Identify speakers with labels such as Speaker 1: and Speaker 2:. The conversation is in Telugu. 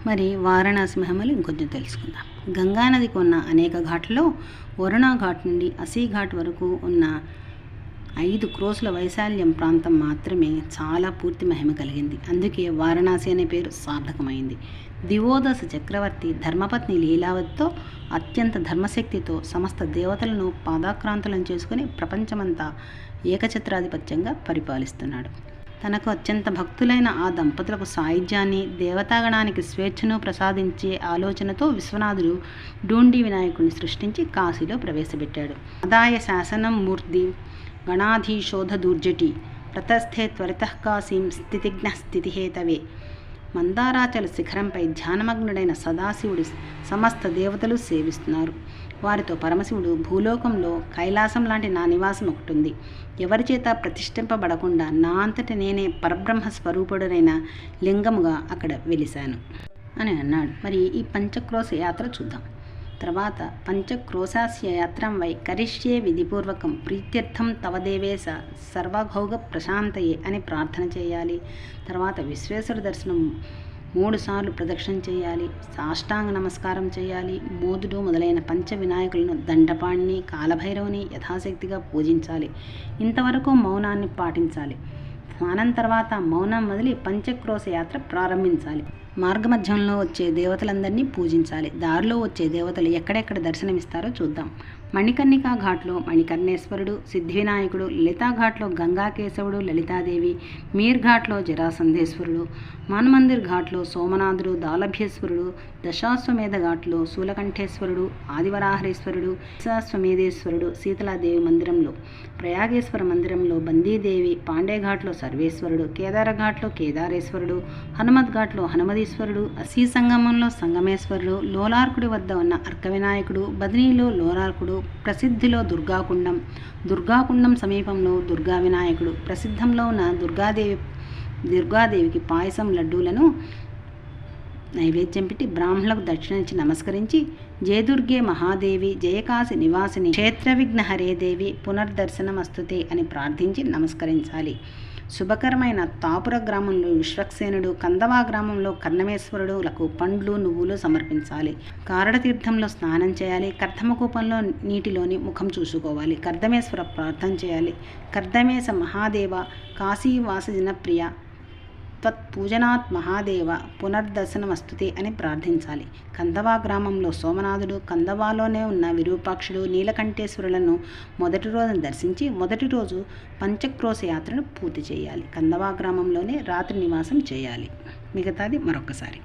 Speaker 1: మరి వారణాసి మహిమలు ఇంకొంచెం తెలుసుకుందాం. గంగానదికి ఉన్న అనేక ఘాట్లలో వరుణా ఘాట్ నుండి అసీ ఘాట్ వరకు ఉన్న 5 క్రోసుల వైశాల్యం ప్రాంతం మాత్రమే చాలా పూర్తి మహిమ కలిగింది. అందుకే వారణాసి అనే పేరు సార్థకమైంది. దివోదస చక్రవర్తి ధర్మపత్ని లీలావతితో అత్యంత ధర్మశక్తితో సమస్త దేవతలను పాదాక్రాంతులను చేసుకుని ప్రపంచమంతా ఏకఛత్రాధిపత్యంగా పరిపాలిస్తున్నాడు. తనకు అత్యంత భక్తులైన ఆ దంపతులకు సాయుధ్యాన్ని, దేవతాగణానికి స్వేచ్ఛను ప్రసాదించే ఆలోచనతో విశ్వనాథుడు డూండి వినాయకుడిని సృష్టించి కాశీలో ప్రవేశపెట్టాడు. ఆదాయ శాసనం మూర్తి గణాధీశోధ దూర్జటి ప్రతస్థే త్వరితః కాశీం స్థితిజ్ఞ స్థితిహేతవే. మందారాచల శిఖరంపై ధ్యానమగ్నుడైన సదాశివుడు సమస్త దేవతలు సేవిస్తున్నారు. వారితో పరమశివుడు భూలోకంలో కైలాసం లాంటి నా నివాసం ఒకటి ఉంది, ఎవరి చేత ప్రతిష్ఠింపబడకుండా నా అంతటి నేనే పరబ్రహ్మ స్వరూపుడైన లింగముగా అక్కడ వెలిశాను అని అన్నాడు. మరి ఈ పంచక్రోశ యాత్ర చూద్దాం. తర్వాత పంచక్రోశాస్య యాత్రం వై కరిష్యే విధిపూర్వకం ప్రీత్యర్థం తవ దేవేశ సర్వభౌగ ప్రశాంతయే అని ప్రార్థన చేయాలి. తర్వాత విశ్వేశ్వర దర్శనం 3 సార్లు ప్రదక్షిణ చేయాలి. సాష్టాంగ నమస్కారం చేయాలి. మోదుడు మొదలైన పంచ వినాయకులను, దండపాణిని, కాలభైరవుని యథాశక్తిగా పూజించాలి. ఇంతవరకు మౌనాన్ని పాటించాలి. స్నానం తర్వాత మౌనం వదిలి పంచక్రోశ యాత్ర ప్రారంభించాలి. మార్గమధ్యంలో వచ్చే దేవతలందరినీ పూజించాలి. దారిలో వచ్చే దేవతలు ఎక్కడెక్కడ దర్శనమిస్తారో చూద్దాం. మణికర్ణికా ఘాట్లో మణికర్ణేశ్వరుడు, సిద్ధివినాయకుడు, లలితా ఘాట్లో గంగాకేశవుడు, లలితాదేవి, మీర్ ఘాట్లో జరాసంధేశ్వరుడు, మానమందిర్ ఘాట్లో సోమనాథుడు, దాలభ్యేశ్వరుడు, దశాశ్వమేధ ఘాట్లో శూలకంఠేశ్వరుడు, ఆదివరాహరేశ్వరుడు, దశాశ్వమేధేశ్వరుడు, శీతలాదేవి మందిరంలో, ప్రయాగేశ్వర మందిరంలో బందీదేవి, పాండే ఘాట్లో సర్వేశ్వరుడు, కేదార ఘాట్లో కేదారేశ్వరుడు, హనుమత్ ఘాట్లో హనుమదీశ్వరుడు, అసీ సంగమంలో సంగమేశ్వరుడు, లోలార్కుడి వద్ద ఉన్న అర్కవినాయకుడు, బద్రీలో లోలార్కుడు, ప్రసిద్ధిలో దుర్గాకుండం సమీపంలో దుర్గా వినాయకుడు, ప్రసిద్ధంలో ఉన్న దుర్గాదేవికి పాయసం లడ్డూలను నైవేద్యం పెట్టి బ్రాహ్మణులకు దక్షిణ ఇచ్చి నమస్కరించి జయదుర్గే మహాదేవి, జయకాశి నివాసిని, క్షేత్ర విఘ్న హరే దేవి పునర్దర్శనమస్తుతే అని ప్రార్థించి నమస్కరించాలి. శుభకరమైన తాపుర గ్రామంలో విశ్వక్సేనుడు, కందవా గ్రామంలో కర్ణమేశ్వరుడులకు పండ్లు, నువ్వులు సమర్పించాలి. కారడతీర్థంలో స్నానం చేయాలి. కర్దమకూపంలో నీటిలోని ముఖం చూసుకోవాలి. కర్దమేశ్వర ప్రార్థన చేయాలి. కర్దమేశ మహాదేవ కాశీవాస జనప్రియ త్వత్పూజనాత్ మహాదేవ పునర్దర్శనమస్తుతే అని ప్రార్థించాలి. కందవా గ్రామంలో సోమనాథుడు, కందవాలోనే ఉన్న విరూపాక్షుడు, నీలకంఠేశ్వరులను మొదటి రోజున దర్శించి మొదటి రోజు పంచక్రోశ యాత్రను పూర్తి చేయాలి. కందవా గ్రామంలోనే రాత్రి నివాసం చేయాలి. మిగతాది మరొకసారి.